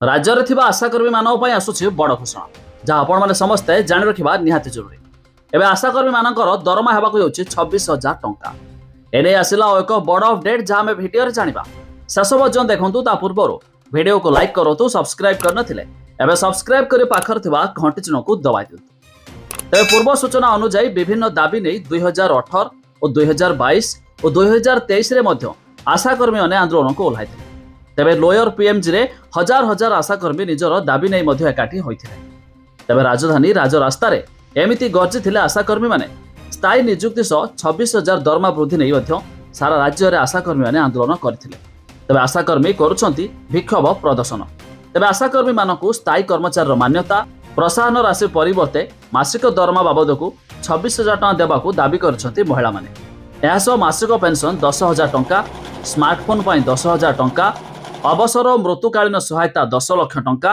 राज्य में थिबा आशाकर्मी मानक पई आसुछि बड़ घोषणा जहाँ आपण माने समस्ते जानि रखिबा निहाती जरूरी। एबे आशाकर्मी मानकर दरमा हेबाकु होछि 26,000 टंका। एने आसिला एक बड़ अपडेट जहाँ आम भिडियो रे जानिबा। शेष पर्यंत देखंतु ता पूर्व भिडियो को लाइक करंतु, सब्सक्राइब करनथिले एबे सब्सक्राइब करी पाखर थिबा घंटी चिन्ह को दबाइ दियंतु। तेबे पूर्व सूचना अनुसार विभिन्न दाबी नै 2018 और 2022 और 2023 रे मध्य आशाकर्मी माने आंदोलन को ओल्हाइथिले। तेबे लोयर पीएमजी रे हजार हजार आशाकर्मी निजर दाबी नै मध्य एकाठी होइथिले। तेबे राजधानी राजरास्ता रे एमिति गर्जी थिले आशाकर्मी माने स्थायी नियुक्ति सह 26,000 दरमा वृद्धि नै मध्य सारा राज्य रे आशाकर्मी माने आंदोलन करथिले। तेबे आशाकर्मी करुछंती विक्षोभ प्रदर्शन। तेबे आशाकर्मी मानकु स्थायी कर्मचारी मान्यता प्रोत्साहन राशि परिवर्ते मासिक दरमा बाबदकु 26,000 टଙ୍କା देबाकू दाबी करछंती महिला माने। एहासो मासिक पेंशन 10,000 टଙ୍କା, स्मार्टफोन पई 10,000 टଙ୍କା, अवसर और मृत्युकालीन सहायता 10 लाख टଙ୍କା,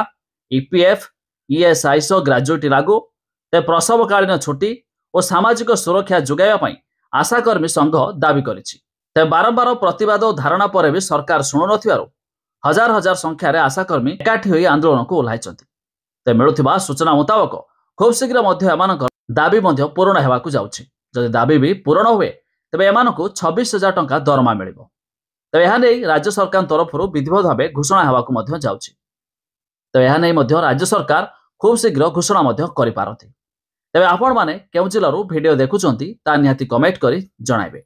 ईपीएफ ईएसआई सह ग्रेजुएटी लागू, ते प्रसवकालीन छुट्टी और सामाजिक सुरक्षा जोगाइबा पई आशाकर्मी संघ दाबी करिछि। ते बारंबार प्रतिवाद और धारणा पर भी सरकार शुणु नथिबारु हजार हजार संख्यार आशाकर्मी एकाठी होई आंदोलन को ओल्हाइछंती। ते मिलुथिबा सूचना मुताबक खूब शीघ्र मध्य एमानकर दाबी मध्य पूरण हेबाकू जाउछि। जदि दाबी भी पूरण हुए तेबे एमानकू 26,000 टଙ୍କା दरमा मिलिबो। तेबे एहा नै राज्य सरकार तरफरु विधिवत भावे घोषणा हेबाकू मध्य जाउछि। तेबे एहा नै मध्य राज्य सरकार खूब शीघ्र घोषणा मध्य करि पारथि। तेबे आपण माने केउ जिल्लारू भिडियो देखुचंती ता निहाती कमेंट करी जणाइबे।